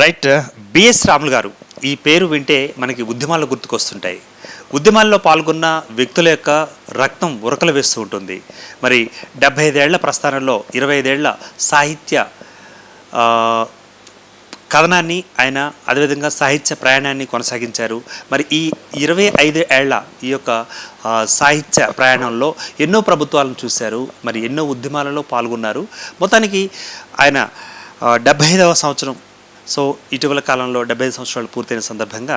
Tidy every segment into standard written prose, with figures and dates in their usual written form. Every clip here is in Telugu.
రైట్. బిఎస్ రాములు గారు ఈ పేరు వింటే మనకి ఉద్యమాలు గుర్తుకొస్తుంటాయి. ఉద్యమాల్లో పాల్గొన్న వ్యక్తుల యొక్క రక్తం ఉరకలు వేస్తూ ఉంటుంది. మరి 75 ఏళ్ల ప్రస్థానంలో 25 ఏళ్ల సాహిత్య ఆ, కథనాన్ని ఆయన అదేవిధంగా సాహిత్య ప్రయాణాన్ని కొనసాగించారు. మరి ఈ 25 ఏళ్ల ఈ యొక్క సాహిత్య ప్రయాణంలో ఎన్నో ప్రభుత్వాలను చూశారు. మరి ఎన్నో ఉద్యమాలలో పాల్గొన్నారు. మొత్తానికి ఆయన 75వ సంవత్సరం, సో ఇటీవల కాలంలో 75 సంవత్సరాలు పూర్తయిన సందర్భంగా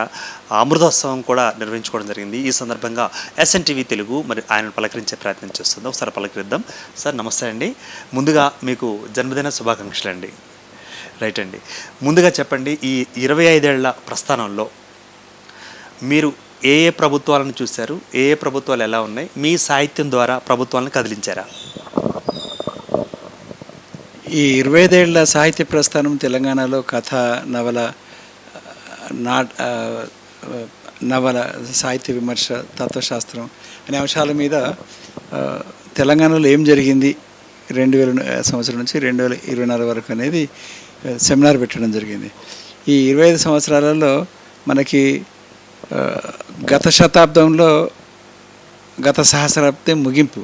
అమృతోత్సవం కూడా నిర్వహించుకోవడం జరిగింది. ఈ సందర్భంగా ఎస్ఎన్టీవీ తెలుగు మరి ఆయనను పలకరించే ప్రయత్నం చేస్తుంది. ఒకసారి పలకరిద్దాం. సార్ నమస్తే అండి. ముందుగా మీకు జన్మదిన శుభాకాంక్షలు అండి. రైట్ అండి. ముందుగా చెప్పండి, ఈ 25 ఏళ్ల ప్రస్థానంలో మీరు ఏ ఏ ప్రభుత్వాలను చూశారు, ఏ ఏ ప్రభుత్వాలు ఎలా ఉన్నాయి, మీ సాహిత్యం ద్వారా ప్రభుత్వాలను కదిలించారా? ఈ 25 ఏళ్ల సాహిత్య ప్రస్థానం తెలంగాణలో కథ, నవల, నవల, సాహిత్య విమర్శ, తత్వశాస్త్రం అనే అంశాల మీద తెలంగాణలో ఏం జరిగింది 2000 సంవత్సరం నుంచి 2024 వరకు అనేది సెమినార్ పెట్టడం జరిగింది. ఈ 25 సంవత్సరాలలో మనకి గత శతాబ్దంలో గత సహస్రాబ్దం ముగింపు,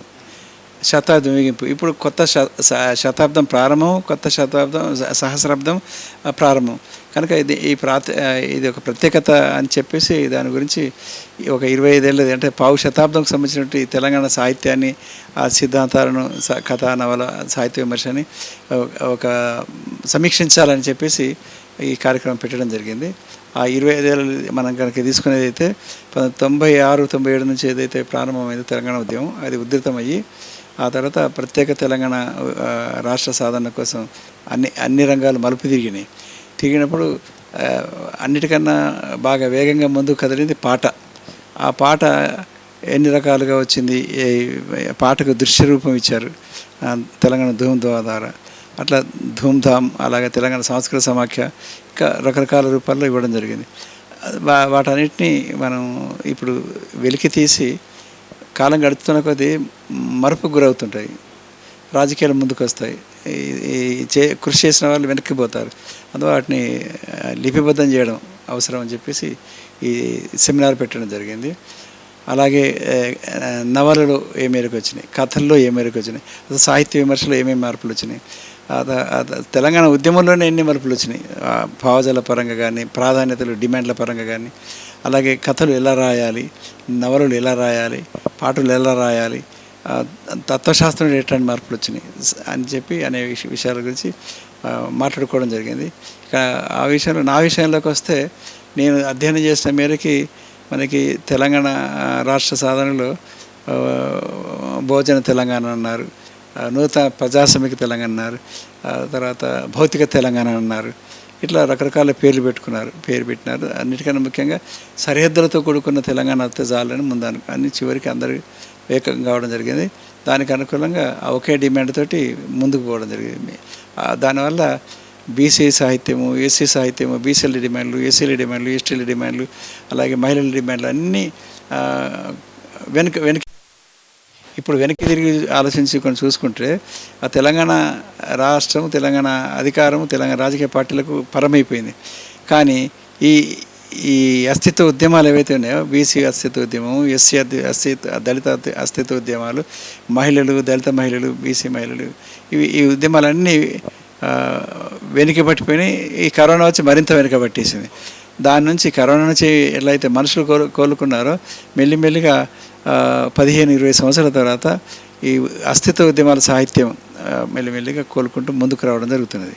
శతాబ్దం ముగింపు, ఇప్పుడు కొత్త శతాబ్దం ప్రారంభం, కొత్త శతాబ్దం సహస్రాబ్దం ప్రారంభం. కనుక ఇది ఒక ప్రత్యేకత అని చెప్పేసి దాని గురించి ఒక 25 ఏళ్ళది అంటే పావు శతాబ్దంకి సంబంధించినటువంటి తెలంగాణ సాహిత్యాన్ని, ఆ సిద్ధాంతాలను, కథా, నవల, సాహిత్య విమర్శని ఒక సమీక్షించాలని చెప్పేసి ఈ కార్యక్రమం పెట్టడం జరిగింది. ఆ 25 ఏళ్ళు మనం కనుక తీసుకునేది అయితే 96-97 నుంచి ఏదైతే ప్రారంభమైందో తెలంగాణ ఉద్యమం, అది ఉధృతమయ్యి ఆ తర్వాత ప్రత్యేక తెలంగాణ రాష్ట్ర సాధన కోసం అన్ని రంగాలు మలుపు తిరిగినప్పుడు అన్నిటికన్నా బాగా వేగంగా ముందుకు కదిలింది పాట. ఆ పాట ఎన్ని రకాలుగా వచ్చింది, పాటకు దృశ్య రూపం ఇచ్చారు తెలంగాణ ధూమ్ధామ్ ద్వారా. అట్లా ధూమ్ధామ్, అలాగే తెలంగాణ సంస్కృత సమాఖ్య, ఇంకా రకరకాల రూపాల్లో ఇవ్వడం జరిగింది. వాటన్నిటినీ మనం ఇప్పుడు వెలికి తీసి కాలం గడుపుతున్న కొద్దీ మరపుకు గురవుతుంటాయి, రాజకీయాలు ముందుకు వస్తాయి, కృషి చేసిన వాళ్ళు వెనక్కిపోతారు. అందువల్ల వాటిని లిపిబద్ధం చేయడం అవసరం అని చెప్పేసి ఈ సెమినార్ పెట్టడం జరిగింది. అలాగే నవలలు ఏ మేరకు వచ్చినాయి, కథల్లో ఏ మేరకు వచ్చినాయి, అసలు సాహిత్య విమర్శలో ఏమేమి మార్పులు వచ్చినాయి, తెలంగాణ ఉద్యమంలోనే ఎన్ని మార్పులు వచ్చినాయి, భావజాల పరంగా కానీ, ప్రాధాన్యతలు, డిమాండ్ల పరంగా కానీ, అలాగే కథలు ఎలా రాయాలి, నవలలు ఎలా రాయాలి, పాటలు ఎలా రాయాలి, తత్వశాస్త్రంలో ఎట్లాంటి మార్పులు వచ్చినాయి అని చెప్పి అనే విషయాల గురించి మాట్లాడుకోవడం జరిగింది. ఆ విషయంలో నా విషయంలోకి వస్తే, నేను అధ్యయనం చేసిన మేరకి మనకి తెలంగాణ రాష్ట్ర సాధనలో భోజన తెలంగాణ అన్నారు, నూతన ప్రజాస్వామిక తెలంగాణ అన్నారు, తర్వాత భౌతిక తెలంగాణ అన్నారు. ఇట్లా రకరకాల పేర్లు పెట్టినారు. అన్నిటికన్నా ముఖ్యంగా సరిహద్దులతో కూడుకున్న తెలంగాణ వస్తే చాలని ముందు అన్ని చివరికి అందరూ ఏకం కావడం జరిగింది. దానికి అనుకూలంగా ఒకే డిమాండ్ తోటి ముందుకు పోవడం జరిగింది. దానివల్ల బీసీ సాహిత్యము, ఎస్సీ సాహిత్యము, బీసీల డిమాండ్లు, ఎస్సీల డిమాండ్లు, ఎస్టీల డిమాండ్లు, అలాగే మహిళల డిమాండ్లు అన్నీ ఇప్పుడు వెనక్కి తిరిగి ఆలోచించి కొన్ని చూసుకుంటే ఆ తెలంగాణ రాష్ట్రం, తెలంగాణ అధికారం, తెలంగాణ రాజకీయ పార్టీలకు పరమైపోయింది. కానీ ఈ అస్తిత్వ ఉద్యమాలు ఏవైతే ఉన్నాయో, బీసీ అస్తిత్వ ఉద్యమం, ఎస్సీ దళిత అస్తిత్వ ఉద్యమాలు, మహిళలు, దళిత మహిళలు, బీసీ మహిళలు, ఈ ఉద్యమాలన్నీ వెనుకబట్టిపోయినాయి. ఈ కరోనా వచ్చి మరింత వెనుకబట్టేసింది. దాని నుంచి కరోనా నుంచి ఎలా అయితే మనుషులు కోలుకున్నారో, మెల్లిమెల్లిగా 15-20 సంవత్సరాల తర్వాత ఈ అస్తిత్వ ఉద్యమాల సాహిత్యం మెల్లిమెల్లిగా కోలుకుంటూ ముందుకు రావడం జరుగుతున్నది.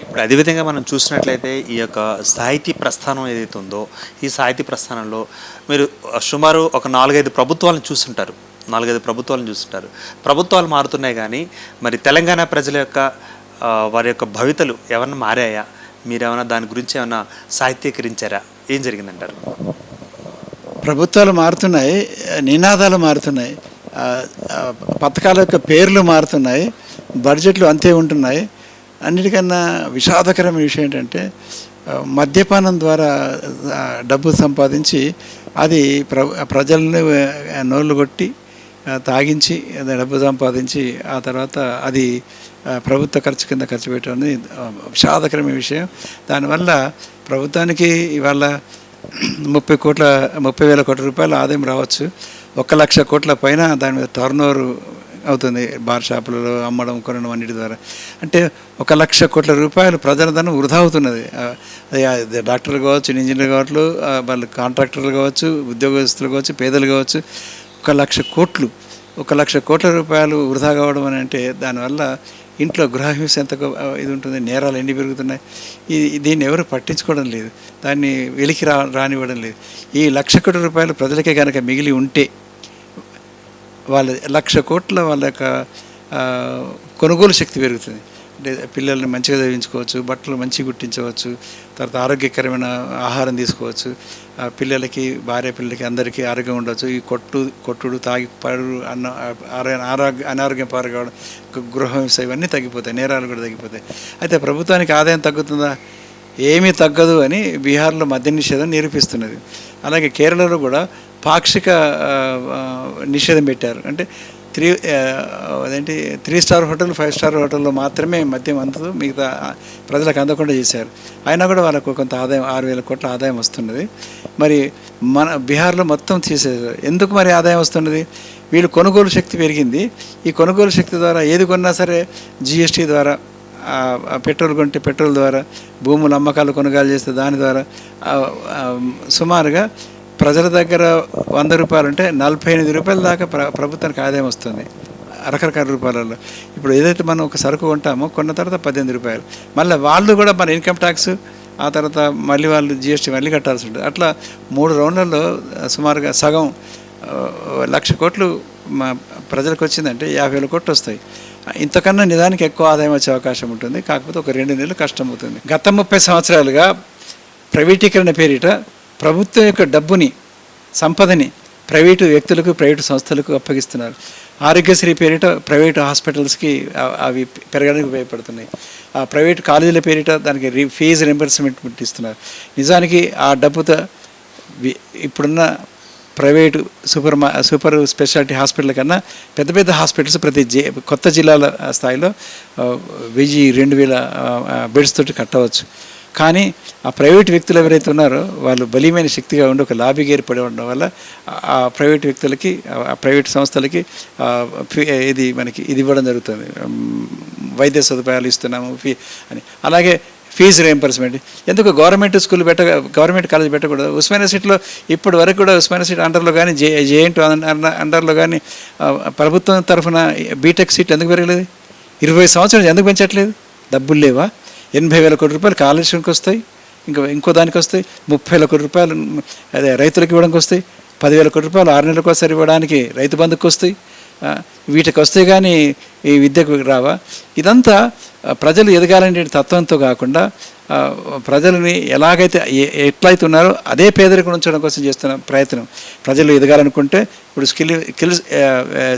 ఇప్పుడు అదేవిధంగా మనం చూసినట్లయితే ఈ యొక్క సాహితీ ప్రస్థానం ఏదైతే ఉందో, ఈ సాహితీ ప్రస్థానంలో మీరు సుమారు ఒక 4-5 ప్రభుత్వాలను చూస్తుంటారు. ప్రభుత్వాలు మారుతున్నాయి, కానీ మరి తెలంగాణ ప్రజల యొక్క వారి యొక్క భవితలు ఏమన్నా మారాయా? మీరేమన్నా దాని గురించి ఏమన్నా సాహిత్యీకరించారా? ఏం జరిగిందంటారు? ప్రభుత్వాలు మారుతున్నాయి, నినాదాలు మారుతున్నాయి, పథకాల యొక్క పేర్లు మారుతున్నాయి, బడ్జెట్లు అంతే ఉంటున్నాయి. అన్నిటికన్నా విషాదకరమైన విషయం ఏంటంటే, మద్యపానం ద్వారా డబ్బు సంపాదించి అది ప్రజలను నోళ్ళు కొట్టి తాగించి డబ్బు సంపాదించి ఆ తర్వాత అది ప్రభుత్వ ఖర్చు కింద ఖర్చు పెట్టడం అనేది విషాదకరమైన విషయం. దానివల్ల ప్రభుత్వానికి ఇవాళ 30,000 కోట్ల రూపాయల ఆదాయం రావచ్చు. 1,00,000 కోట్ల పైన దాని మీద టర్నోవర్ అవుతుంది బార్ షాపులలో అమ్మడం కొనడం అన్నిటి ద్వారా. అంటే 1,00,000 కోట్ల రూపాయలు ప్రజల ధనం వృధా అవుతున్నది. అది డాక్టర్లు కావచ్చు, ఇంజనీర్లు కావచ్చు, వాళ్ళు కాంట్రాక్టర్లు కావచ్చు, ఉద్యోగస్తులు కావచ్చు, పేదలు కావచ్చు. 1,00,000 కోట్ల రూపాయలు వృధా కావడం అని అంటే దానివల్ల ఇంట్లో గృహహింస ఎంత ఇది ఉంటుంది, నేరాలు ఎన్ని పెరుగుతున్నాయి. దీన్ని ఎవరు పట్టించుకోవడం లేదు, దాన్ని వెలికి రానివ్వడం లేదు. ఈ 1,00,000 కోట్ల రూపాయలు ప్రజలకే కనుక మిగిలి ఉంటే వాళ్ళ 1,00,000 కోట్ల వాళ్ళ యొక్క కొనుగోలు శక్తి పెరుగుతుంది. అంటే పిల్లల్ని మంచిగా చదివించుకోవచ్చు, బట్టలు మంచిగా కుట్టించవచ్చు, తర్వాత ఆరోగ్యకరమైన ఆహారం తీసుకోవచ్చు, పిల్లలకి భార్య పిల్లలకి అందరికీ ఆరోగ్యం ఉండవచ్చు. ఈ కొట్టుడు తాగి పడు అనారోగ్యం పాల్గొవడం, గృహహింస ఇవన్నీ తగ్గిపోతాయి, నేరాలు కూడా తగ్గిపోతాయి. అయితే ప్రభుత్వానికి ఆదాయం తగ్గుతుందా? ఏమీ తగ్గదు అని బీహార్లో మద్య నిషేధం నిరూపిస్తున్నది. అలాగే కేరళలో కూడా పాక్షిక నిషేధం పెట్టారు. అంటే 3 స్టార్ హోటల్, 5 స్టార్ హోటల్లో మాత్రమే మద్యం అందుతూ మిగతా ప్రజలకు అందకుండా చేశారు. అయినా కూడా వాళ్ళకు కొంత ఆదాయం 6,000 కోట్ల ఆదాయం వస్తున్నది. మరి మన బీహార్లో మొత్తం తీసేశారు. ఎందుకు మరి ఆదాయం వస్తున్నది? వీళ్ళు కొనుగోలు శక్తి పెరిగింది. ఈ కొనుగోలు శక్తి ద్వారా ఏది కొన్నా సరే GST ద్వారా, పెట్రోల్ కొంటే పెట్రోల్ ద్వారా, భూముల అమ్మకాలు కొనుగోలు చేస్తే దాని ద్వారా సుమారుగా ప్రజల దగ్గర 100 రూపాయలు ఉంటే 48 రూపాయల దాకా ప్రభుత్వానికి ఆదాయం వస్తుంది రకరకాల రూపాయలలో. ఇప్పుడు ఏదైతే మనం ఒక సరుకు కొంటామో కొన్న తర్వాత 18 రూపాయలు, మళ్ళీ వాళ్ళు కూడా మన ఇన్కమ్ ట్యాక్స్, ఆ తర్వాత మళ్ళీ వాళ్ళు GST మళ్ళీ కట్టాల్సి ఉంటుంది. అట్లా 3 రౌండ్లలో సుమారుగా సగం 1,00,000 కోట్లు ప్రజలకు వచ్చిందంటే 50,000 కోట్లు వస్తాయి. ఇంతకన్నా నిదానికి ఎక్కువ ఆదాయం వచ్చే అవకాశం ఉంటుంది. కాకపోతే ఒక 2 నెలలు కష్టం అవుతుంది. గత 30 సంవత్సరాలుగా ప్రైవేటీకరణ పేరిట ప్రభుత్వం యొక్క డబ్బుని, సంపదని ప్రైవేటు వ్యక్తులకు, ప్రైవేటు సంస్థలకు అప్పగిస్తున్నారు. ఆరోగ్యశ్రీ పేరిట ప్రైవేటు హాస్పిటల్స్కి అవి పెరగడానికి ఉపయోగపడుతున్నాయి. ఆ ప్రైవేటు కాలేజీల పేరిట దానికి ఫీజు రింబర్స్మెంట్ ఇస్తున్నారు. నిజానికి ఆ డబ్బుతో ఇప్పుడున్న ప్రైవేటు సూపర్ స్పెషాలిటీ హాస్పిటల్ కన్నా పెద్ద పెద్ద హాస్పిటల్స్ ప్రతి కొత్త జిల్లాల స్థాయిలో 1,000-2,000 బెడ్స్ తోటి కట్టవచ్చు. కానీ ఆ ప్రైవేట్ వ్యక్తులు ఎవరైతే ఉన్నారో వాళ్ళు బలీయమైన శక్తిగా ఉండి ఒక లాబీకి ఏర్పడి ఉండడం వల్ల ఆ ప్రైవేట్ వ్యక్తులకి, ఆ ప్రైవేట్ సంస్థలకి మనకి ఇది ఇవ్వడం జరుగుతుంది. వైద్య సదుపాయాలు ఇస్తున్నాము అని. అలాగే ఫీజు రీయింబర్స్మెంట్. ఎందుకు గవర్నమెంట్ గవర్నమెంట్ కాలేజ్ పెట్టకూడదు? ఉస్మాన్ యూనివర్సిటీలో ఇప్పటి వరకు కూడా ఉస్మాన్ యూనివర్సిటీ అండర్లో కానీ, JNT అండర్లో కానీ ప్రభుత్వం తరఫున బీటెక్ సీట్లు ఎందుకు పెరగలేదు? 20 సంవత్సరాలు ఎందుకు పెంచట్లేదు? డబ్బులు లేవా? 80,000 కోట్ల రూపాయలు కాలేజీకి వస్తాయి, ఇంకో దానికి వస్తాయి. 30,000 కోట్ల రూపాయలు అదే రైతులకు ఇవ్వడానికి వస్తాయి. 10,000 కోట్ల రూపాయలు 6 నెలలకు ఒకసారి ఇవ్వడానికి రైతు బంధుకు వస్తాయి. వీటికి వస్తే కానీ ఈ విద్యకు రావా? ఇదంతా ప్రజలు ఎదగాలనే తత్వంతో కాకుండా ప్రజలని ఎలాగైతే ఎట్లయితే ఉన్నారో అదే పేదరికం ఉంచడం కోసం చేస్తున్న ప్రయత్నం. ప్రజలు ఎదగాలనుకుంటే ఇప్పుడు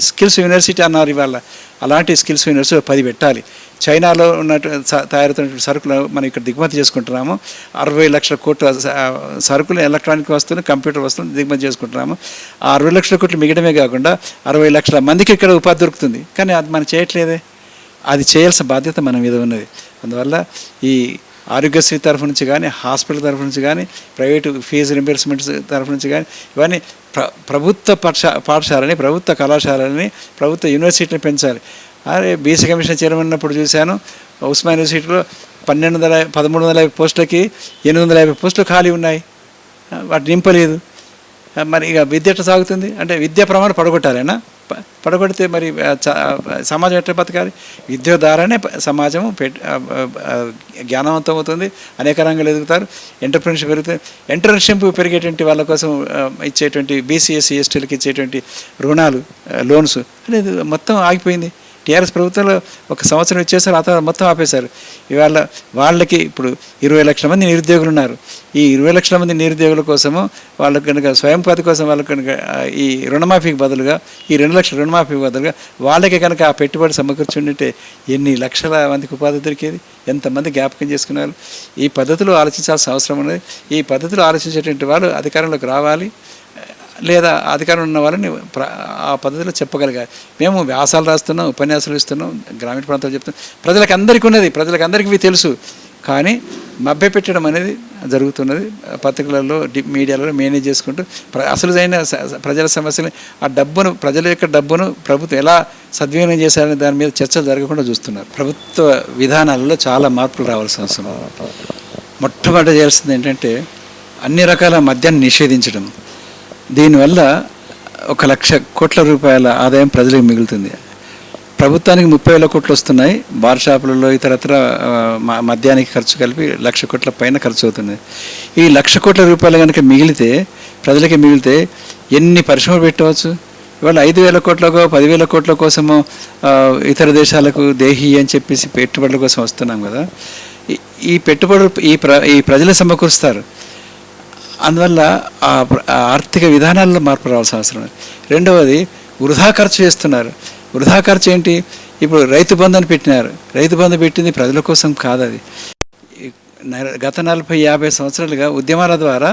స్కిల్స్ యూనివర్సిటీ అన్నారు ఇవాళ. అలాంటి స్కిల్స్ యూనివర్సిటీ 10 పెట్టాలి. చైనాలో ఉన్నట్టు తయారవుతున్న సరుకులు మనం ఇక్కడ దిగుమతి చేసుకుంటున్నాము. 60 లక్షల కోట్ల సరుకులు, ఎలక్ట్రానిక్ వస్తువులు, కంప్యూటర్ వస్తువులు దిగుమతి చేసుకుంటున్నాము. ఆ 60 లక్షల కోట్లు మిగడమే కాకుండా 60 లక్షల మందికి ఇక్కడ ఉపాధి దొరుకుతుంది. కానీ అది మనం చేయట్లేదే. అది చేయాల్సిన బాధ్యత మన మీద ఉన్నది. అందువల్ల ఈ ఆరోగ్యశ్రీ తరఫు నుంచి కానీ, హాస్పిటల్ తరఫు నుంచి కానీ, ప్రైవేటు ఫీజు రింబర్స్మెంట్స్ తరఫు నుంచి కానీ ఇవన్నీ ప్రభుత్వ పాఠశాలని, ప్రభుత్వ కళాశాలని, ప్రభుత్వ యూనివర్సిటీని పెంచాలి. అరే బీసీ కమిషన్ చైర్మన్ ఉన్నప్పుడు చూశాను, ఉస్మాన్ యూనివర్సిటీలో 1350 పోస్టులకి 850 పోస్టులు ఖాళీ ఉన్నాయి, వాటి నింపలేదు. మరి ఇక విద్య ఎట్లా సాగుతుంది? అంటే విద్యా ప్రమాణం పడగొట్టారైనా, పడగొడితే మరి సమాజం ఎట్లా బతకాలి? విద్య ద్వారానే సమాజం జ్ఞానవంతం అవుతుంది, అనేక రంగాలు ఎదుగుతారు, ఎంటర్ప్రెన్యూర్షిప్ పెరుగుతుంది. ఎంటర్ప్రెన్యూర్షిప్ పెరిగేటువంటి వాళ్ళ కోసం ఇచ్చేటువంటి BC SC STలకు ఇచ్చేటువంటి రుణాలు, లోన్స్ అనేది మొత్తం ఆగిపోయింది. టీఆర్ఎస్ ప్రభుత్వంలో 1 సంవత్సరం ఇచ్చేసారు, ఆ తర్వాత మొత్తం ఆపేశారు. ఇవాళ వాళ్ళకి ఇప్పుడు 20 లక్షల మంది నిరుద్యోగులు ఉన్నారు. ఈ 20 లక్షల మంది నిరుద్యోగుల కోసము వాళ్ళకి కనుక స్వయం ఉపాధి కోసం వాళ్ళకి కనుక ఈ రుణమాఫీకి బదులుగా, ఈ 2 లక్షల రుణమాఫీకి బదులుగా వాళ్ళకి కనుక ఆ పెట్టుబడి సమకూర్చుంటే ఎన్ని లక్షల మందికి ఉపాధి దొరికేది, ఎంతమంది జ్ఞాపకం చేసుకున్నారు. ఈ పద్ధతిలో ఆలోచించాల్సిన అవసరం ఉన్నది. ఈ పద్ధతిలో ఆలోచించేటువంటి వాళ్ళు అధికారంలోకి రావాలి. లేదా అధికారం ఉన్న వాళ్ళని ఆ పద్ధతిలో చెప్పగలిగారు. మేము వ్యాసాలు రాస్తున్నాం, ఉపన్యాసాలు ఇస్తున్నాం, గ్రామీణ ప్రాంతాలు చెప్తున్నాం, ప్రజలకు అందరికీ ఉన్నది, ప్రజలకు అందరికీ ఇవి తెలుసు. కానీ మభ్యపెట్టడం అనేది జరుగుతున్నది. పత్రికలలో మీడియాలలో మేనేజ్ చేసుకుంటూ అసలు ప్రజల సమస్యలు, ఆ డబ్బును, ప్రజల యొక్క డబ్బును ప్రభుత్వం ఎలా సద్వినియోగం చేశారనే దాని మీద చర్చలు జరగకుండా చూస్తున్నారు. ప్రభుత్వ విధానాలలో చాలా మార్పులు రావాల్సిన అవసరం. మొట్టమొదటి చేయాల్సింది ఏంటంటే అన్ని రకాల మద్యాన్ని నిషేధించడం. దీనివల్ల 1,00,000 కోట్ల రూపాయల ఆదాయం ప్రజలకు మిగులుతుంది. ప్రభుత్వానికి 30,000 కోట్లు వస్తున్నాయి. బార్ షాపులలో ఇతరత్ర మద్యానికి ఖర్చు కలిపి 1,00,000 కోట్ల పైన ఖర్చు అవుతుంది. ఈ 1,00,000 కోట్ల రూపాయలు కనుక మిగిలితే, ప్రజలకి మిగిలితే ఎన్ని పరిశ్రమలు పెట్టవచ్చు. ఇవాళ 5,000 కోట్లకో 10,000 కోట్ల కోసమో ఇతర దేశాలకు దేహి అని చెప్పేసి పెట్టుబడుల కోసం వస్తున్నాం కదా. ఈ పెట్టుబడులు ఈ ప్రజలు సమకూరుస్తారు. అందువల్ల ఆ ఆర్థిక విధానాల్లో మార్పు రావాల్సిన అవసరం. రెండవది, వృధా ఖర్చు చేస్తున్నారు. వృధా ఖర్చు ఏంటి? ఇప్పుడు రైతు బంధు అని పెట్టినారు. రైతు బంధు పెట్టింది ప్రజల కోసం కాదు. అది గత 40-50 సంవత్సరాలుగా ఉద్యమాల ద్వారా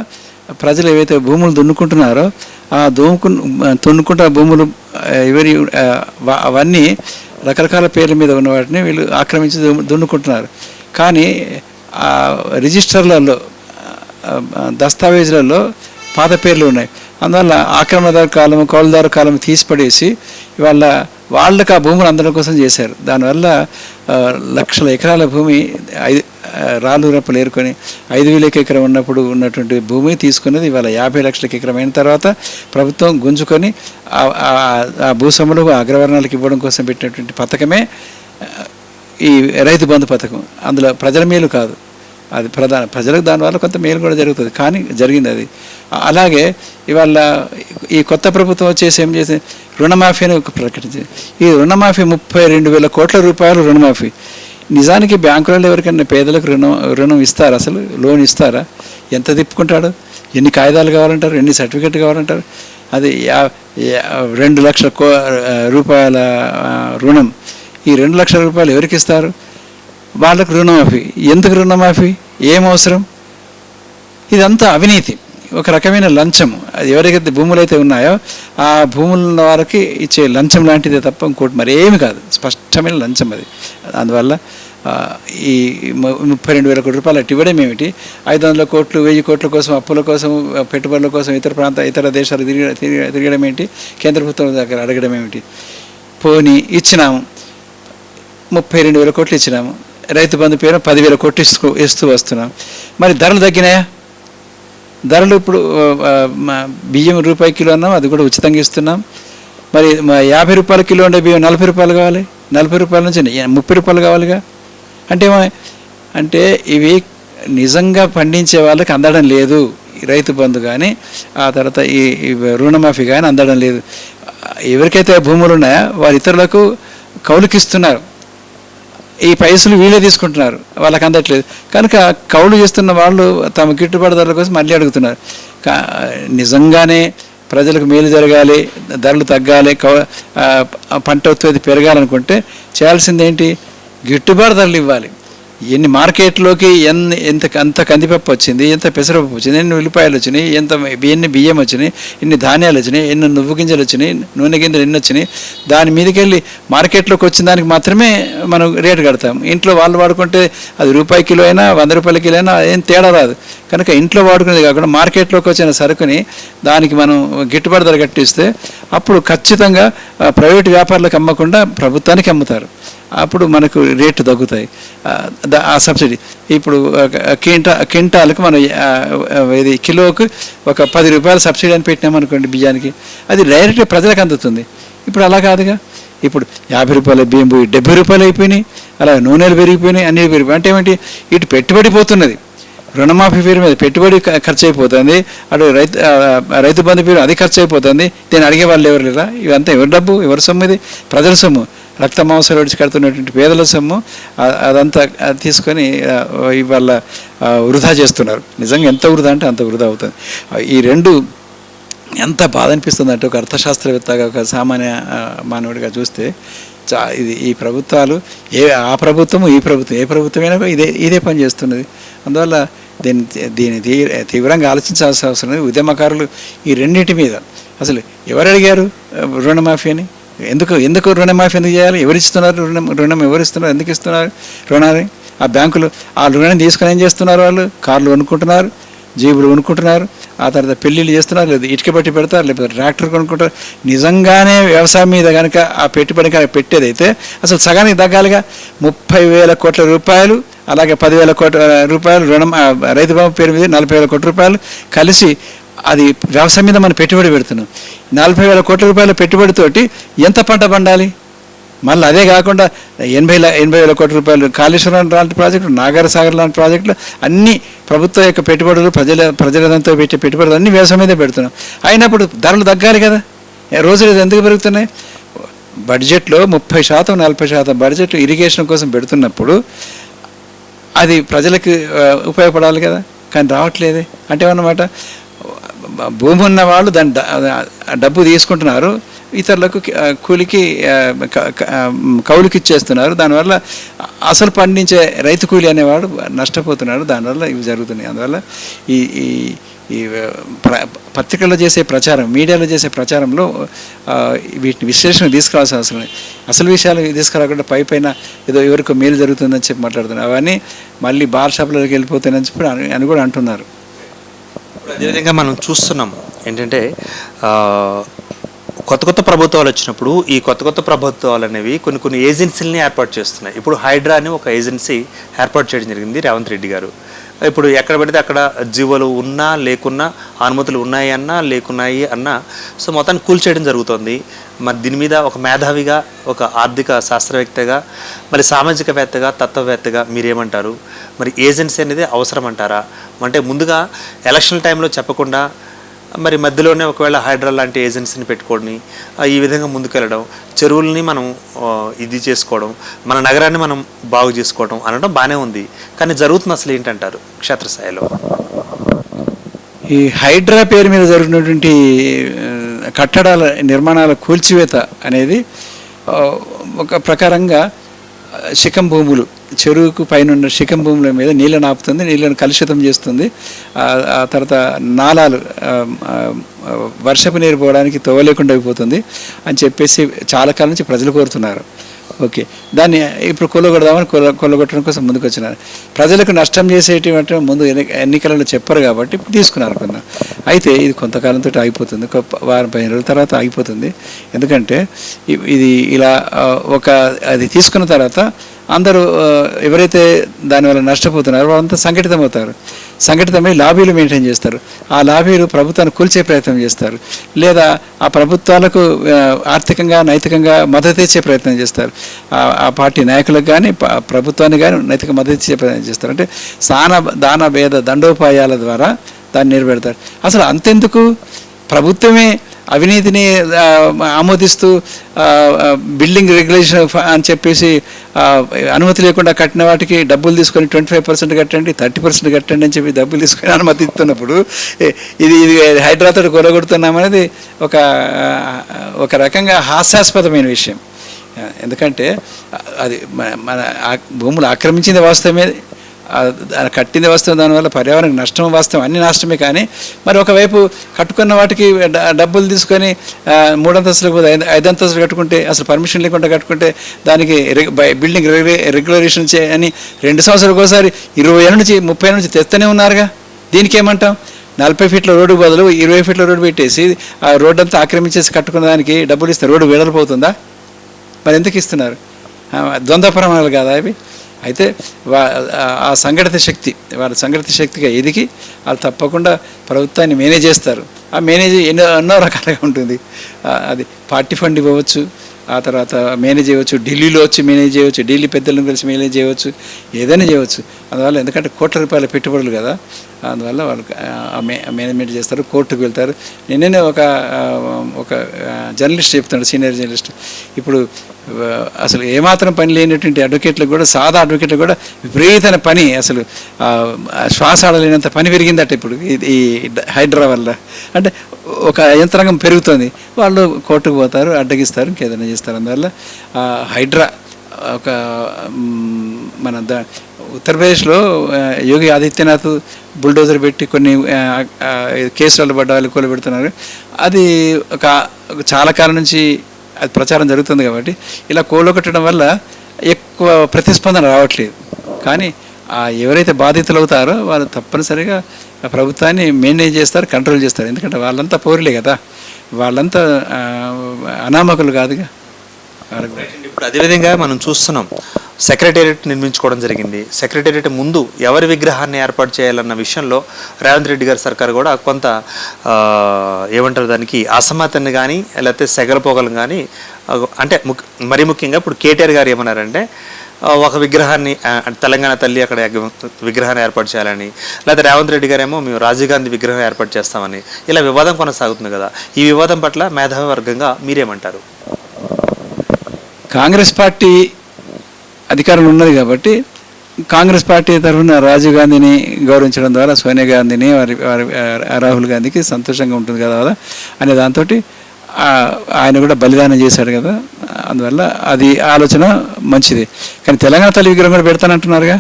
ప్రజలు ఏవైతే భూములు దున్నుకుంటున్నారో ఆ దున్నుకుంటున్న భూములు అవన్నీ రకరకాల పేర్ల మీద ఉన్న వాటిని వీళ్ళు ఆక్రమించి దున్నుకుంటున్నారు. కానీ ఆ రిజిస్టర్లలో, దస్తావేజులలో పాత పేర్లు ఉన్నాయి. అందువల్ల ఆక్రమణదారు కాలం, కౌలుదారు కాలం తీసిపడేసి వాళ్ళకి ఆ భూములు అందడం కోసం చేశారు. దానివల్ల లక్షల ఎకరాల భూమి రాళ్ళు రప్పలు ఏరుకొని 5,000 ఎకరం ఉన్నప్పుడు ఉన్నటువంటి భూమి తీసుకున్నది ఇవాళ 50 లక్షల ఎకరం అయిన తర్వాత ప్రభుత్వం గుంజుకొని ఆ భూస్వాములకు అగ్రవర్ణాలకు ఇవ్వడం కోసం పెట్టినటువంటి పథకమే ఈ రైతు బంధు పథకం. అందులో ప్రజల మేలు కాదు, అది ప్రజలకు దానివల్ల కొంత మేలు కూడా జరుగుతుంది. కానీ జరిగింది అది. అలాగే ఇవాళ ఈ కొత్త ప్రభుత్వం వచ్చేసి ఏం చేసి రుణమాఫీ అని ప్రకటించింది. ఈ రుణమాఫీ 32,000 కోట్ల రూపాయలు రుణమాఫీ. నిజానికి బ్యాంకులలో ఎవరికైనా పేదలకు రుణం ఇస్తారా? అసలు లోన్ ఇస్తారా? ఎంత తిప్పుకుంటాడు? ఎన్ని కాగితాలు కావాలంటారు? ఎన్ని సర్టిఫికెట్ కావాలంటారు? అది 2 లక్షల రూపాయల రుణం. ఈ 2 లక్షల రూపాయలు ఎవరికి ఇస్తారు? వాళ్ళకు రుణమాఫీ. ఎందుకు రుణమాఫీ? ఏం అవసరం? ఇదంతా అవినీతి, ఒక రకమైన లంచం. అది ఎవరికైతే భూములు అయితే ఉన్నాయో ఆ భూముల వారికి ఇచ్చే లంచం లాంటిదే తప్ప ఇంకోటి మరేమి కాదు. స్పష్టమైన లంచం అది. అందువల్ల ఈ 32,000 కోట్ల రూపాయలు అటు ఇవ్వడం ఏమిటి? 500 కోట్లు 1,000 కోట్ల కోసం అప్పుల కోసం, పెట్టుబడుల కోసం ఇతర దేశాలు తిరగడం ఏంటి? కేంద్ర ప్రభుత్వం దగ్గర అడగడం ఏమిటి? పోనీ ఇచ్చినాము, 32,000 కోట్లు ఇచ్చినాము. రైతు బంధు పేరు 10,000 కోట్లు ఇస్తూ వస్తున్నాం. మరి ధరలు తగ్గినాయా? ధరలు ఇప్పుడు బియ్యం రూపాయి కిలో అన్నాం, అది కూడా ఉచితంగా ఇస్తున్నాం. మరి 50 రూపాయల కిలో ఉండే బియ్యం 40 రూపాయలు కావాలి, 40 రూపాయల నుంచి 30 రూపాయలు కావాలిగా. అంటే ఇవి నిజంగా పండించే వాళ్ళకి అందడం లేదు. రైతు బంధు కానీ ఆ తర్వాత ఈ రుణమాఫీ కానీ అందడం లేదు. ఎవరికైతే భూములు ఉన్నాయో వారు ఇతరులకు కౌలుకిస్తున్నారు. ఈ పైసలు వీళ్ళే తీసుకుంటున్నారు, వాళ్ళకి అందట్లేదు. కనుక కౌలు చేస్తున్న వాళ్ళు తమ గిట్టుబాటు ధరల కోసం మళ్ళీ అడుగుతున్నారు. నిజంగానే ప్రజలకు మేలు జరగాలి, ధరలు తగ్గాలి, పంట ఉత్పత్తి పెరగాలనుకుంటే చేయాల్సింది ఏంటి? గిట్టుబాటు ధరలు ఇవ్వాలి. ఎన్ని మార్కెట్లోకి అంత కందిపప్పు వచ్చింది, ఎంత పెసరపప్పు వచ్చింది, ఎన్ని ఉల్లిపాయలు వచ్చినాయి, ఎన్ని బియ్యం వచ్చినాయి, ఎన్ని ధాన్యాలు వచ్చినాయి, ఎన్ని నువ్వు గింజలు వచ్చినాయి, నూనె గింజలు ఎన్ని వచ్చినాయి, దాని మీదకి వెళ్ళి మార్కెట్లోకి వచ్చిన దానికి మాత్రమే మనం రేటు కడతాం. ఇంట్లో వాళ్ళు వాడుకుంటే అది రూపాయి కిలో అయినా 100 రూపాయల కిలో అయినా ఏం తేడా రాదు. కనుక ఇంట్లో వాడుకునేది కాకుండా మార్కెట్లోకి వచ్చిన సరుకుని దానికి మనం గిట్టుబాటు ధర కట్టిస్తే అప్పుడు ఖచ్చితంగా ప్రైవేటు వ్యాపారులకు అమ్మకుండా ప్రభుత్వానికి అమ్ముతారు. అప్పుడు మనకు రేటు తగ్గుతాయి. ఆ సబ్సిడీ ఇప్పుడు క్వింటాలకు మనం ఇది కిలోకు ఒక 10 రూపాయలు సబ్సిడీ అని పెట్టినామనుకోండి బియ్యానికి, అది డైరెక్ట్గా ప్రజలకు అందుతుంది. ఇప్పుడు అలా కాదుగా. ఇప్పుడు 50 రూపాయల బియ్యం పోయి 70 రూపాయలు అయిపోయినాయి, అలా నూనెలు పెరిగిపోయినాయి, అన్నీ పెరిగిపోయి. అంటే ఏమిటి? ఇటు పెట్టుబడి పోతున్నది, రుణమాఫీ పేరు మీద పెట్టుబడి ఖర్చు అయిపోతుంది, అటు రైతు బంధు పేరు అది ఖర్చు అయిపోతుంది. దీన్ని అడిగే వాళ్ళు ఎవరు లేరా? ఇవంతా ఎవరి డబ్బు, ఎవరి సొమ్ము? ఇది ప్రజల సొమ్ము, రక్త మాంసాలు విడిచి కడుతున్నటువంటి పేదల సొమ్ము. అదంతా తీసుకొని ఇవాళ వృధా చేస్తున్నారు. నిజంగా ఎంత వృధా అంటే అంత వృధా అవుతుంది. ఈ రెండు ఎంత బాధ అనిపిస్తుంది అంటే, ఒక అర్థశాస్త్రవేత్తగా, ఒక సామాన్య మానవుడిగా చూస్తే ఈ ప్రభుత్వాలు ఆ ప్రభుత్వము ఈ ప్రభుత్వం ఏ ప్రభుత్వమైనా ఇదే పని చేస్తున్నది. అందువల్ల దీన్ని తీవ్రంగా ఆలోచించాల్సిన అవసరం ఉంది. ఉద్యమకారులు ఈ రెండింటి మీద అసలు ఎవరు అడిగారు రుణమాఫీ అని? ఎందుకు రుణమాఫీ ఎందుకు చేయాలి? ఎవరు ఇస్తున్నారు రుణం ఎవరు ఇస్తున్నారు? ఎందుకు ఇస్తున్నారు రుణాన్ని? ఆ బ్యాంకులు ఆ రుణాన్ని తీసుకొని ఏం చేస్తున్నారు? వాళ్ళు కార్లు కొనుక్కుంటున్నారు, జీబులు కొనుక్కుంటున్నారు, ఆ తర్వాత పెళ్ళిళ్ళు చేస్తున్నారు, లేదా ఇటుక పట్టి పెడతారు, లేకపోతే ట్రాక్టర్ కొనుక్కుంటారు. నిజంగానే వ్యవసాయం మీద కనుక ఆ పెట్టుబడి కనుక పెట్టేదైతే అసలు సగానికి తగ్గాలిగా. 30,000 కోట్ల రూపాయలు, అలాగే 10,000 కోట్ల రూపాయలు రుణం రైతు బంధు పేరు మీద 40,000 కోట్ల రూపాయలు కలిసి అది వ్యవసాయం మీద మనం పెట్టుబడి పెడుతున్నాం. 40,000 కోట్ల రూపాయల పెట్టుబడితోటి ఎంత పంట పండాలి? మళ్ళీ అదే కాకుండా 80,000 కోట్ల రూపాయలు కాళేశ్వరం లాంటి ప్రాజెక్టులు, నాగార్ సాగర్ లాంటి ప్రాజెక్టులు అన్నీ ప్రభుత్వం యొక్క పెట్టుబడులు, ప్రజలదంతా పెట్టే పెట్టుబడులు అన్నీ వ్యవసాయం మీదే పెడుతున్నాం. అయినప్పుడు ధరలు తగ్గాలి కదా. రోజులు ఎందుకు పెరుగుతున్నాయి? బడ్జెట్లో 30%, 40% బడ్జెట్ ఇరిగేషన్ కోసం పెడుతున్నప్పుడు అది ప్రజలకు ఉపయోగపడాలి కదా, కానీ రావట్లేదే. అంటే ఏమన్నమాట, భూమి ఉన్న వాళ్ళు దాని డబ్బు తీసుకుంటున్నారు, ఇతరులకు కూలికి కౌలుకి ఇచ్చేస్తున్నారు. దానివల్ల అసలు పండించే రైతు కూలి అనేవాడు నష్టపోతున్నాడు. దానివల్ల ఇవి జరుగుతున్నాయి. అందువల్ల ఈ ఈ పత్రికల్లో చేసే ప్రచారం, మీడియాలో చేసే ప్రచారంలో వీటిని విశ్లేషణ తీసుకురావాల్సిన అవసరం లేదు. అసలు విషయాలు తీసుకురాకుండా పైన ఏదో ఎవరికో మేలు జరుగుతుందని చెప్పి మాట్లాడుతున్నారు. అవన్నీ మళ్ళీ బార్ షాపులకి వెళ్ళిపోతాయని చెప్పి అని కూడా అంటున్నారు. అదేవిధంగా మనం చూస్తున్నాం ఏంటంటే కొత్త ప్రభుత్వాలు వచ్చినప్పుడు ఈ కొత్త ప్రభుత్వాలు అనేవి కొన్ని ఏజెన్సీలని ఏర్పాటు చేస్తున్నాయి. ఇప్పుడు హైడ్రా అని ఒక ఏజెన్సీ ఏర్పాటు చేయడం జరిగింది రేవంత్ రెడ్డి గారు. ఇప్పుడు ఎక్కడ పడితే అక్కడ జీవోలు ఉన్నా లేకున్నా, అనుమతులు ఉన్నాయి అన్నా లేకున్నాయి అన్నా, సో మొత్తాన్ని కూల్చేయడం జరుగుతుంది. మరి దీని మీద ఒక మేధావిగా, ఒక ఆర్థిక శాస్త్రవేత్తగా, మరి సామాజికవేత్తగా, తత్వవేత్తగా మీరేమంటారు? మరి ఏజెన్సీ అనేది అవసరం అంటారా? అంటే ముందుగా ఎలక్షన్ టైంలో చెప్పకుండా మరి మధ్యలోనే ఒకవేళ హైడ్రా లాంటి ఏజెన్సీని పెట్టుకొని ఈ విధంగా ముందుకెళ్ళడం, చెరువుల్ని మనం ఇది చేసుకోవడం, మన నగరాన్ని మనం బాగు చేసుకోవడం అనడం బాగానే ఉంది. కానీ జరుగుతుంది అసలు ఏంటంటారు క్షేత్రస్థాయిలో? ఈ హైడ్రా పేరు మీద జరుగుతున్నటువంటి కట్టడాల నిర్మాణాల కూల్చివేత అనేది ఒక ప్రకారంగా శిఖం భూములు, చెరువుకు పైన ఉన్న శిఖం భూముల మీద నీళ్ళను ఆపుతుంది, నీళ్ళను కలుషితం చేస్తుంది. ఆ తర్వాత నాలాలు వర్షపు నీరు పోవడానికి తోవలేకుండా అయిపోతుంది అని చెప్పేసి చాలా కాలం నుంచి ప్రజలు కోరుతున్నారు. ఓకే, దాన్ని ఇప్పుడు కొల్లగొడదామని కొల్లగొట్టడం కోసం ముందుకు వచ్చినారు. ప్రజలకు నష్టం చేసేటువంటి ముందు ఎన్నికలలో చెప్పరు కాబట్టి ఇప్పుడు తీసుకున్నారు కొంత. అయితే ఇది కొంతకాలంతో ఆగిపోతుంది, వారం 15 రోజుల తర్వాత ఆగిపోతుంది. ఎందుకంటే ఇది ఇలా అది తీసుకున్న తర్వాత అందరూ ఎవరైతే దానివల్ల నష్టపోతున్నారో వాళ్ళంతా సంఘటితమవుతారు. సంఘటితమై లాబీలు మెయింటైన్ చేస్తారు. ఆ లాబీలు ప్రభుత్వాన్ని కూల్చే ప్రయత్నం చేస్తారు, లేదా ఆ ప్రభుత్వాలకు ఆర్థికంగా, నైతికంగా మద్దతు ఇచ్చే ప్రయత్నం చేస్తారు. ఆ పార్టీ నాయకులకు కానీ ప్రభుత్వాన్ని కానీ నైతిక మద్దతు ఇచ్చే ప్రయత్నం చేస్తారు. అంటే దాన భేద దండోపాయాల ద్వారా దాన్ని నిలబెడతారు. అసలు అంతెందుకు, ప్రభుత్వమే అవినీతిని ఆమోదిస్తూ బిల్డింగ్ రెగ్యులేషన్ అని చెప్పేసి అనుమతి లేకుండా కట్టిన వాటికి డబ్బులు తీసుకొని 25% కట్టండి, 30% కట్టండి అని చెప్పి డబ్బులు తీసుకొని అనుమతి ఇస్తున్నప్పుడు ఇది హైడ్రాతో కొలగొడుతున్నామనేది ఒక రకంగా హాస్యాస్పదమైన విషయం. ఎందుకంటే అది మన భూములు ఆక్రమించింది వాస్తవమే, కట్టింది వాస్తవం, దానివల్ల పర్యావరణకు నష్టం వాస్తవం, అన్ని నష్టమే. కానీ మరి ఒకవైపు కట్టుకున్న వాటికి డబ్బులు తీసుకొని 3 అంతస్తులకు 5 అంతస్తులు కట్టుకుంటే, అసలు పర్మిషన్ లేకుండా కట్టుకుంటే దానికి బిల్డింగ్ రెగ్యులరేషన్ అని 2 సంవత్సరాలకు ఒకసారి 20 ఏళ్ళ నుంచి 30 ఏళ్ళ నుంచి తెస్తూనే ఉన్నారుగా. దీనికి ఏమంటాం? 40 ఫీట్ల రోడ్డు బదులు 20 ఫీట్ల రోడ్డు పెట్టేసి ఆ రోడ్డు అంతా ఆక్రమించేసి కట్టుకున్న దానికి డబ్బులు ఇస్తే రోడ్డు వెడలిపోతుందా? మరి ఎందుకు ఇస్తున్నారు? ద్వంద్వ ప్రమాణాలు కాదా అవి? అయితే ఆ సంఘటిత శక్తి, వాళ్ళ సంఘటిత శక్తిగా ఎదిగి వాళ్ళు తప్పకుండా ప్రభుత్వాన్ని మేనేజ్ చేస్తారు. ఆ మేనేజ్ ఎన్నో రకాలుగా ఉంటుంది. అది పార్టీ ఫండ్ ఇవ్వచ్చు, ఆ తర్వాత మేనేజ్ చేయవచ్చు, ఢిల్లీలో వచ్చి మేనేజ్ చేయవచ్చు, ఢిల్లీ పెద్దలను కలిసి మేనేజ్ చేయవచ్చు, ఏదైనా చేయవచ్చు. అందువల్ల ఎందుకంటే కోట్ల రూపాయల పెట్టుబడులు కదా, అందువల్ల వాళ్ళు మేనేజ్మెంట్ చేస్తారు, కోర్టుకు వెళ్తారు. నిన్ననే ఒక జర్నలిస్ట్ చెప్తున్నాడు, సీనియర్ జర్నలిస్ట్, ఇప్పుడు అసలు ఏమాత్రం పని లేనటువంటి అడ్వకేట్లకు కూడా, సాదా అడ్వకేట్లకు కూడా విపరీతమైన పని, అసలు శ్వాస ఆడలేనంత పని పెరిగిందట ఇప్పుడు ఈ హైడ్రా వల్ల. అంటే ఒక యంత్రాంగం పెరుగుతుంది, వాళ్ళు కోర్టుకు పోతారు, అడ్డగిస్తారు, ఇంకేదైనా చేస్తారు. అందువల్ల హైడ్రా ఒక మన ఉత్తరప్రదేశ్లో యోగి ఆదిత్యనాథ్ బుల్డోజర్ పెట్టి కొన్ని కేసులలో పడ్డ వాళ్ళు కూలబెడుతున్నారు. అది చాలా కాలం నుంచి అది ప్రచారం జరుగుతుంది కాబట్టి ఇలా కూలగొట్టడం వల్ల ఎక్కువ ప్రతిస్పందన రావట్లేదు. కానీ ఎవరైతే బాధితులు అవుతారో వాళ్ళు తప్పనిసరిగా ప్రభుత్వాన్ని మెయింటైన్ చేస్తారు, కంట్రోల్ చేస్తారు. ఎందుకంటే వాళ్ళంతా పౌరులే కదా, వాళ్ళంతా అనామకులు కాదుగా. ఇప్పుడు అదేవిధంగా మనం చూస్తున్నాం, సెక్రటేరియట్ నిర్మించుకోవడం జరిగింది. సెక్రటేరియట్ ముందు ఎవరి విగ్రహాన్ని ఏర్పాటు చేయాలన్న విషయంలో రేవంత్ రెడ్డి గారి సర్కారు కూడా కొంత ఏమంటారు దానికి అసమ్మతిని కానీ లేకపోతే సెగలపోగలను కానీ అంటే మరీ ముఖ్యంగా ఇప్పుడు కేటీఆర్ గారు ఏమన్నారంటే ఒక విగ్రహాన్ని తెలంగాణ తల్లి అక్కడ విగ్రహాన్ని ఏర్పాటు చేయాలని, లేదా రేవంత్ రెడ్డి గారేమో మేము రాజీవ్ గాంధీ విగ్రహం ఏర్పాటు చేస్తామని, ఇలా వివాదం కొనసాగుతుంది కదా. ఈ వివాదం పట్ల మేధావి వర్గంగా మీరేమంటారు? కాంగ్రెస్ పార్టీ అధికారంలో ఉన్నది కాబట్టి కాంగ్రెస్ పార్టీ తరఫున రాజీవ్ గాంధీని గౌరవించడం ద్వారా సోనియా గాంధీని వారి రాహుల్ గాంధీకి సంతోషంగా ఉంటుంది కదా అనే దాంతో ఆయన కూడా బలిదానం చేశాడు కదా, అందువల్ల అది ఆలోచన మంచిది. కానీ తెలంగాణ తల్లి విగ్రహం కూడా పెడతానంటున్నారుగా,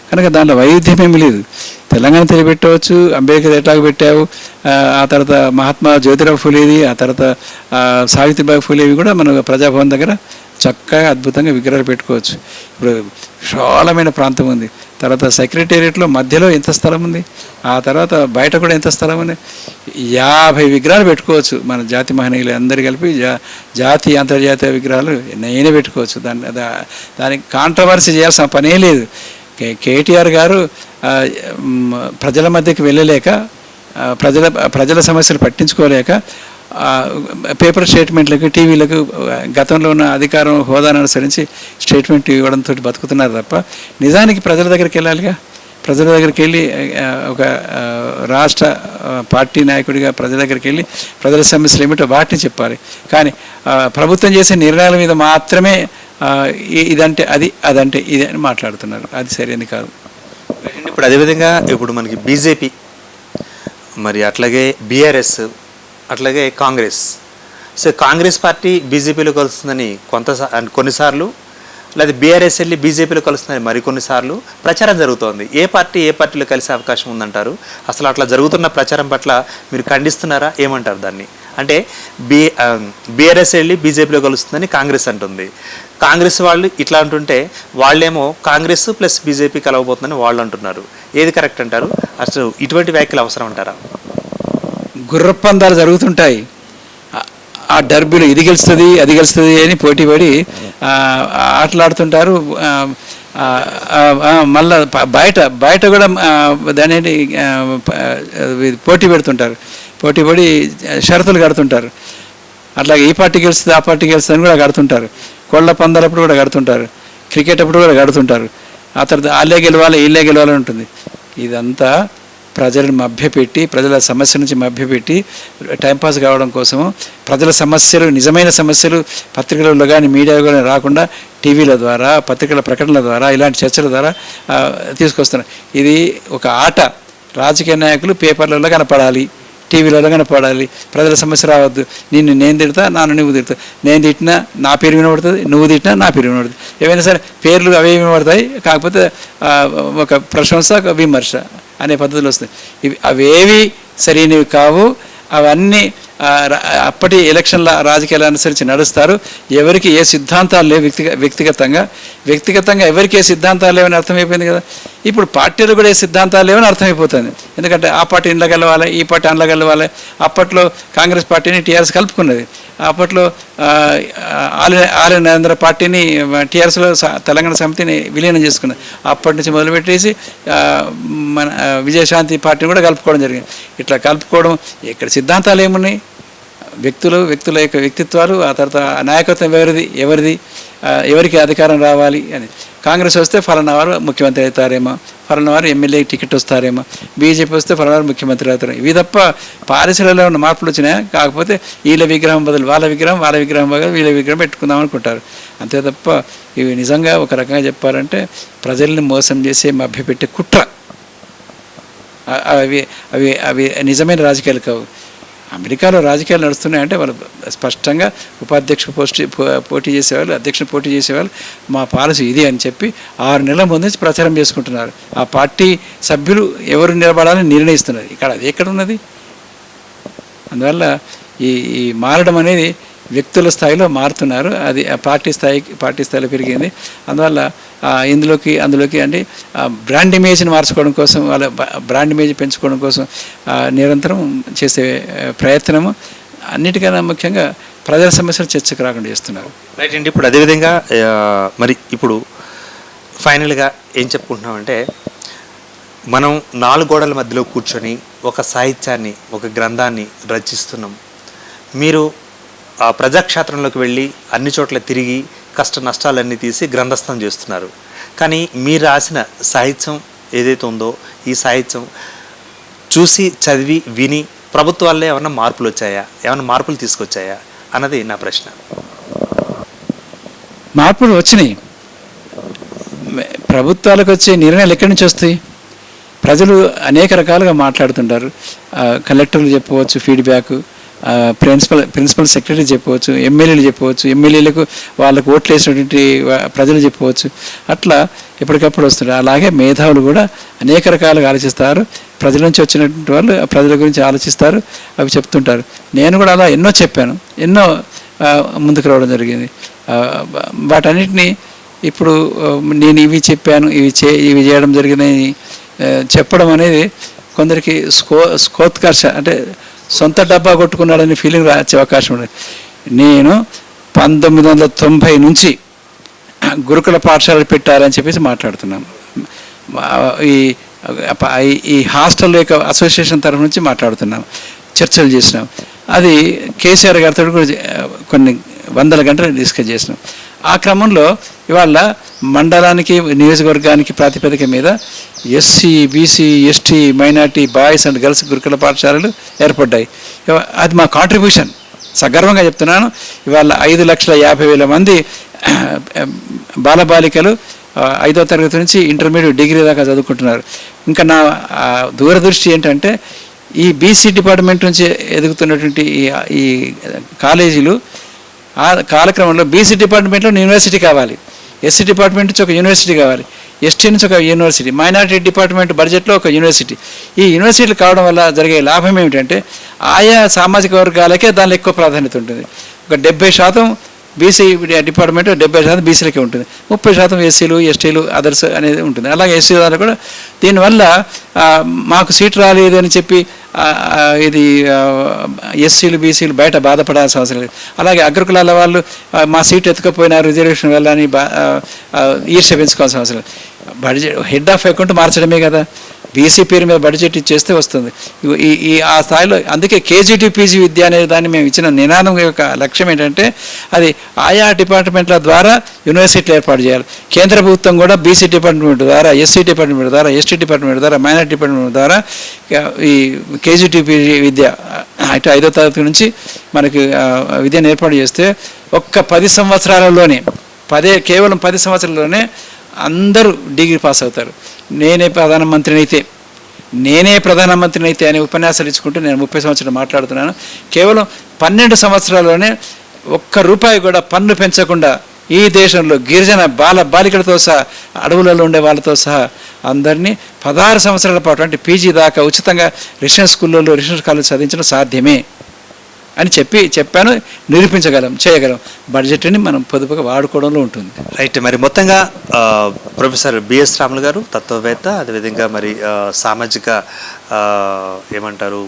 కనుక దాంట్లో వైవిధ్యం ఏమీ లేదు. తెలంగాణ తల్లి పెట్టవచ్చు, అంబేద్కర్ ఎట్లాగ పెట్టావు, ఆ తర్వాత మహాత్మా జ్యోతిరావు ఫూలేది, ఆ తర్వాత సావిత్రిబాయి ఫూలేవి కూడా మన ప్రజాభవన్ దగ్గర చక్కగా అద్భుతంగా విగ్రహాలు పెట్టుకోవచ్చు. ఇప్పుడు విశాలమైన ప్రాంతం ఉంది. తర్వాత సెక్రటేరియట్లో మధ్యలో ఎంత స్థలం ఉంది, ఆ తర్వాత బయట కూడా ఎంత స్థలం ఉంది. 50 విగ్రహాలు పెట్టుకోవచ్చు. మన జాతి మహనీయులు అందరు కలిపి జాతీయ అంతర్జాతీయ విగ్రహాలు నేనే పెట్టుకోవచ్చు. దానికి కాంట్రవర్సీ చేయాల్సిన పనే లేదు. కేటీఆర్ గారు ప్రజల మధ్యకి వెళ్ళలేక, ప్రజల సమస్యలు పట్టించుకోలేక పేపర్ స్టేట్మెంట్లకు, టీవీలకు గతంలో ఉన్న అధికారం హోదాను అనుసరించి స్టేట్మెంట్ ఇవ్వడంతో బతుకుతున్నారు తప్ప నిజానికి ప్రజల దగ్గరికి వెళ్ళాలిగా. ప్రజల దగ్గరికి వెళ్ళి ఒక రాష్ట్ర పార్టీ నాయకుడిగా ప్రజల దగ్గరికి వెళ్ళి ప్రజల సమస్యలు ఏమిటో వాటిని చెప్పాలి. కానీ ప్రభుత్వం చేసే నిర్ణయాల మీద మాత్రమే ఇదంటే అది, అదంటే ఇది అని మాట్లాడుతున్నారు. అది సరైనది కాదు. ఇప్పుడు అదేవిధంగా ఇప్పుడు మనకి బీజేపీ, మరి అట్లాగే బీఆర్ఎస్, అట్లాగే కాంగ్రెస్. సో కాంగ్రెస్ పార్టీ బీజేపీలో కలుస్తుందని కొన్నిసార్లు, లేదా బీఆర్ఎస్ వెళ్ళి బీజేపీలో కలుస్తుందని మరికొన్నిసార్లు ప్రచారం జరుగుతోంది. ఏ పార్టీలో కలిసే అవకాశం ఉందంటారు? అసలు అట్లా జరుగుతున్న ప్రచారం పట్ల మీరు ఖండిస్తున్నారా? ఏమంటారు దాన్ని? అంటే బీఆర్ఎస్ వెళ్ళి బీజేపీలో కలుస్తుందని కాంగ్రెస్ అంటుంది. కాంగ్రెస్ వాళ్ళు ఇట్లా అంటుంటే వాళ్ళేమో కాంగ్రెస్ ప్లస్ బీజేపీ కలవబోతుందని వాళ్ళు అంటున్నారు. ఏది కరెక్ట్ అంటారు? అసలు ఇటువంటి వ్యాఖ్యలు అవసరం అంటారా? గుర్రపందాలు జరుగుతుంటాయి. ఆ డర్బీలో ఇది గెలుస్తుంది అది గెలుస్తుంది అని పోటీపడి ఆటలాడుతుంటారు. మళ్ళా బయట కూడా దాని పోటీ పెడుతుంటారు. పోటీపడి షరతులు కడుతుంటారు. అట్లాగే ఈ పార్టీ గెలుస్తుంది ఆ పార్టీ గెలుస్తుంది అని కూడా కడుతుంటారు. కోళ్ల పందాలప్పుడు కూడా కడుతుంటారు. క్రికెట్ అప్పుడు కూడా కడుతుంటారు. ఆ తర్వాత వాళ్ళే గెలవాలి వీళ్ళే గెలవాలని ఉంటుంది. ఇదంతా ప్రజలను మభ్యపెట్టి, ప్రజల సమస్య నుంచి మభ్యపెట్టి టైంపాస్ కావడం కోసము, ప్రజల సమస్యలు, నిజమైన సమస్యలు పత్రికలలో కానీ మీడియాలో కానీ రాకుండా టీవీల ద్వారా, పత్రికల ప్రకటనల ద్వారా, ఇలాంటి చర్చల ద్వారా తీసుకొస్తున్నారు. ఇది ఒక ఆట. రాజకీయ నాయకులు పేపర్లలో కనపడాలి, టీవీలలో కనపడాలి. ప్రజల సమస్య రావద్దు. నేను తిడతా, నువ్వు తిడతా. నేను తిట్టినా నా పేరు వినబడుతుంది, నువ్వు తిట్టినా నా పేరు వినబడుతుంది. ఏవైనా సరే పేర్లు అవే వినబడతాయి. కాకపోతే ఒక ప్రశంస, ఒక విమర్శ అనే పద్ధతులు వస్తాయి. అవేవి సరైనవి కావు. అవన్నీ అప్పటి ఎలక్షన్ల రాజకీయాలు అనుసరించి నడుస్తారు. ఎవరికి ఏ సిద్ధాంతాలు లేవు, వ్యక్తిగతంగా ఎవరికి ఏ సిద్ధాంతాలు లేవని అర్థమైపోయింది కదా. ఇప్పుడు పార్టీలు కూడా ఏ సిద్ధాంతాలు లేవని అర్థమైపోతుంది. ఎందుకంటే ఆ పార్టీ ఇంట్లో కలవాలి, ఈ పార్టీ అందులో కలవాలి. అప్పట్లో కాంగ్రెస్ పార్టీని టీఆర్ఎస్ కలుపుకున్నది. అప్పట్లో ఆలి నరేంద్ర పార్టీని టీఆర్ఎస్లో తెలంగాణ సమితిని విలీనం చేసుకున్నది. అప్పటి నుంచి మొదలుపెట్టేసి మన విజయశాంతి పార్టీని కూడా కలుపుకోవడం జరిగింది. ఇట్లా కలుపుకోవడం ఇక్కడ సిద్ధాంతాలు ఏమున్నాయి? వ్యక్తుల యొక్క వ్యక్తిత్వాలు, ఆ తర్వాత నాయకత్వం ఎవరికి అధికారం రావాలి అని. కాంగ్రెస్ వస్తే ఫలానా వారు ముఖ్యమంత్రి అవుతారేమో, ఫలానా వారు ఎమ్మెల్యే టికెట్ వస్తారేమో, బీజేపీ వస్తే ఫలానా వారు ముఖ్యమంత్రి అవుతారేమో. ఇవి తప్ప పాలసీలలో ఉన్న మార్పులు వచ్చినాయి. కాకపోతే వీళ్ళ విగ్రహం బదులు వాళ్ళ విగ్రహం బదులు వీళ్ళ విగ్రహం పెట్టుకుందాం అనుకుంటారు. అంతే తప్ప ఇవి నిజంగా ఒక రకంగా చెప్పాలంటే ప్రజల్ని మోసం చేసే మభ్యపెట్టే కుట్ర. అవి నిజమైన రాజకీయాలు కావు. అమెరికాలో రాజకీయాలు నడుస్తున్నాయంటే వాళ్ళు స్పష్టంగా ఉపాధ్యక్ష పోటీ చేసేవాళ్ళు, అధ్యక్షుడు పోటీ చేసేవాళ్ళు మా పాలసీ ఇది అని చెప్పి 6 నెలల ముందు నుంచి ప్రచారం చేసుకుంటున్నారు. ఆ పార్టీ సభ్యులు ఎవరు నిలబడాలని నిర్ణయిస్తున్నారు. ఇక్కడ అది ఎక్కడ ఉన్నది? అందువల్ల ఈ మారడం అనేది వ్యక్తుల స్థాయిలో మారుతున్నారు. అది ఆ పార్టీ స్థాయిలో పెరిగింది. అందువల్ల అందులోకి అంటే బ్రాండ్ ఇమేజ్ని మార్చుకోవడం కోసం, వాళ్ళ బ్రాండ్ ఇమేజ్ పెంచుకోవడం కోసం నిరంతరం చేసే ప్రయత్నము, అన్నిటికన్నా ముఖ్యంగా ప్రజల సమస్యలు చర్చకు రాకుండా చేస్తున్నారు. రైట్ అండి. ఇప్పుడు అదేవిధంగా మరి ఇప్పుడు ఫైనల్గా ఏం చెప్పుకుంటున్నామంటే, మనం 4 గోడల మధ్యలో కూర్చొని ఒక సాహిత్యాన్ని, ఒక గ్రంథాన్ని రచిస్తున్నాం. మీరు ఆ ప్రజాక్షేత్రంలోకి వెళ్ళి అన్ని చోట్ల తిరిగి కష్ట నష్టాలన్నీ తీసి గ్రంథస్థం చేస్తున్నారు. కానీ మీరు రాసిన సాహిత్యం ఏదైతే ఉందో, ఈ సాహిత్యం చూసి చదివి విని ప్రభుత్వాల్లో ఏమైనా మార్పులు వచ్చాయా, ఏమైనా మార్పులు తీసుకొచ్చాయా అన్నది నా ప్రశ్న. మార్పులు వచ్చినాయి. ప్రభుత్వాలకు వచ్చే నిర్ణయాలు ఎక్కడి నుంచి వస్తాయి? ప్రజలు అనేక రకాలుగా మాట్లాడుతుంటారు. కలెక్టర్లు చెప్పవచ్చు ఫీడ్బ్యాక్, ప్రిన్సిపల్ సెక్రటరీ చెప్పవచ్చు, ఎమ్మెల్యేలు చెప్పవచ్చు, ఎమ్మెల్యేలకు వాళ్ళకు ఓట్లు వేసినటువంటి ప్రజలు చెప్పవచ్చు. అట్లా ఎప్పటికప్పుడు వస్తుంటారు. అలాగే మేధావులు కూడా అనేక రకాలుగా ఆలోచిస్తారు. ప్రజల నుంచి వచ్చినటువంటి వాళ్ళు ప్రజల గురించి ఆలోచిస్తారు, అవి చెప్తుంటారు. నేను కూడా అలా ఎన్నో చెప్పాను, ఎన్నో ముందుకు రావడం జరిగింది. వాటన్నిటినీ ఇప్పుడు నేను ఇవి చెప్పాను, ఇవి చేయడం జరిగిందని చెప్పడం అనేది కొందరికి స్కోత్కర్ష, అంటే సొంత డబ్బా కొట్టుకున్నాడని ఫీలింగ్ వచ్చే అవకాశం ఉంది. నేను 1990 నుంచి గురుకుల పాఠశాలలు పెట్టాలని చెప్పేసి మాట్లాడుతున్నాను. ఈ హాస్టల్ యొక్క అసోసియేషన్ తరఫు నుంచి మాట్లాడుతున్నాం, చర్చలు చేసినాం. అది కేసీఆర్ గారితో కూడా కొన్ని వందల గంటలు డిస్కస్ చేసినాం. ఆ క్రమంలో ఇవాళ మండలానికి, నియోజకవర్గానికి ప్రాతిపదిక మీద SC, BC, ST, minority, boys and girls గురుకుల పాఠశాలలు ఏర్పడ్డాయి. అది మా కాంట్రిబ్యూషన్, సగర్వంగా చెప్తున్నాను. ఇవాళ 5,50,000 మంది బాలబాలికలు 5వ తరగతి నుంచి ఇంటర్మీడియట్, డిగ్రీ దాకా చదువుకుంటున్నారు. ఇంకా నా దూరదృష్టి ఏంటంటే, ఈ బీసీ డిపార్ట్మెంట్ నుంచి ఎదుగుతున్నటువంటి ఈ కాలేజీలు ఆ కాలక్రమంలో బీసీ డిపార్ట్మెంట్లో యూనివర్సిటీ కావాలి, ఎస్సీ డిపార్ట్మెంట్ నుంచి ఒక యూనివర్సిటీ కావాలి, ఎస్టీ నుంచి ఒక యూనివర్సిటీ, మైనారిటీ డిపార్ట్మెంట్ బడ్జెట్లో ఒక యూనివర్సిటీ. ఈ యూనివర్సిటీలు కావడం వల్ల జరిగే లాభం ఏమిటంటే, ఆయా సామాజిక వర్గాలకే దానిలో ఎక్కువ ప్రాధాన్యత ఉంటుంది. ఒక 70% బీసీ డిపార్ట్మెంట్, 70% బీసీలకే ఉంటుంది, 30% ఎస్సీలు, ఎస్టీలు, అదర్స్ అనేది ఉంటుంది. అలాగే ఎస్సీ దాంట్లో కూడా దీనివల్ల మాకు సీట్ రాలేదు అని చెప్పి ఇది ఎస్సీలు, బీసీలు బయట బాధపడాల్సిన అవసరం లేదు. అలాగే అగ్రకులాల వాళ్ళు మా సీట్ ఎత్తుకపోయినా రిజర్వేషన్ వెళ్ళని ఈర్ష్య పెంచుకోవాల్సిన అవసరం లేదు. బడ్జెట్ హెడ్ ఆఫ్ అకౌంట్ మార్చడమే కదా, బీసీ పేరు మీద బడ్జెట్ ఇచ్చేస్తే వస్తుంది. ఆ స్థాయిలో అందుకే కేజీటీ పీజీ విద్య అనే దాన్ని మేము ఇచ్చిన నినాదం యొక్క లక్ష్యం ఏంటంటే, అది ఆయా డిపార్ట్మెంట్ల ద్వారా యూనివర్సిటీలు ఏర్పాటు చేయాలి. కేంద్ర ప్రభుత్వం కూడా బీసీ డిపార్ట్మెంట్ ద్వారా, ఎస్సీ డిపార్ట్మెంట్ ద్వారా, ఎస్టీ డిపార్ట్మెంట్ ద్వారా, మైనారిటీ డిపార్ట్మెంట్ ద్వారా ఈ కేజీటీ పీజీ విద్య అంటే 5వ తరగతి నుంచి మనకి విద్యను ఏర్పాటు చేస్తే ఒక్క 10 సంవత్సరాలలోనే, కేవలం 10 సంవత్సరాలలోనే అందరూ డిగ్రీ పాస్ అవుతారు. నేనే ప్రధానమంత్రిని అయితే అనే ఉపన్యాసాలు ఇచ్చుకుంటూ నేను 30 సంవత్సరాలు మాట్లాడుతున్నాను. కేవలం 12 సంవత్సరాల్లోనే ₹1 కూడా పన్ను పెంచకుండా ఈ దేశంలో గిరిజన బాలికలతో సహా, అడవులలో ఉండే వాళ్ళతో సహా అందరినీ 16 సంవత్సరాల పాటు, అంటే పీజీ దాకా ఉచితంగా రెసిడెన్స్ స్కూళ్ళలో, రెసిడెన్స్ కాలేజ్ చదివించడం సాధ్యమే అని చెప్పాను. చేయగలం. బడ్జెట్ని మనం పొదుపుగా వాడుకోవడంలో ఉంటుంది. రైట్. మరి మొత్తంగా ప్రొఫెసర్ బిఎస్ రాములు గారు తత్వవేత్త, అదేవిధంగా మరి సామాజిక ఏమంటారు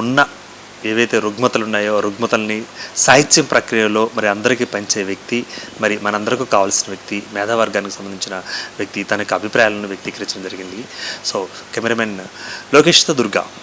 ఉన్న ఏవైతే రుగ్మతలు ఉన్నాయో రుగ్మతల్ని సాహిత్యం ప్రక్రియలో మరి అందరికీ పంచే వ్యక్తి, మరి మనందరికీ కావాల్సిన వ్యక్తి, మేధావర్గానికి సంబంధించిన వ్యక్తి, తనకు అభిప్రాయాలను వ్యక్తీకరించడం జరిగింది. సో కెమెరామెన్ లోకేష్తో దుర్గా.